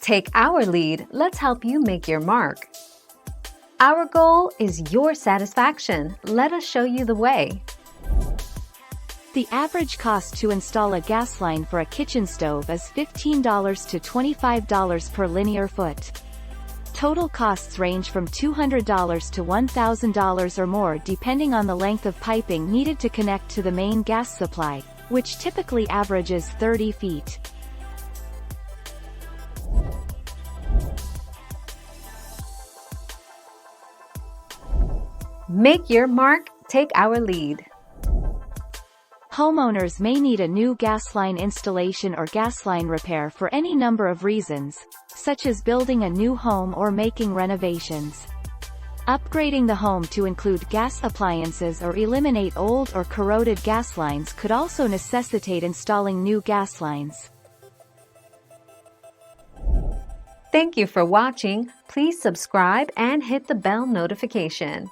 Take our lead, let's help you make your mark. Our goal is your satisfaction. Let us show you the way. The average cost to install a gas line for a kitchen stove is $15 to $25 per linear foot. Total costs range from $200 to $1,000 or more depending on the length of piping needed to connect to the main gas supply, which typically averages 30 feet. Make your mark, take our lead. Homeowners may need a new gas line installation or gas line repair for any number of reasons, such as building a new home or making renovations. Upgrading the home to include gas appliances or eliminate old or corroded gas lines could also necessitate installing new gas lines. Thank you for watching. Please subscribe and hit the bell notification.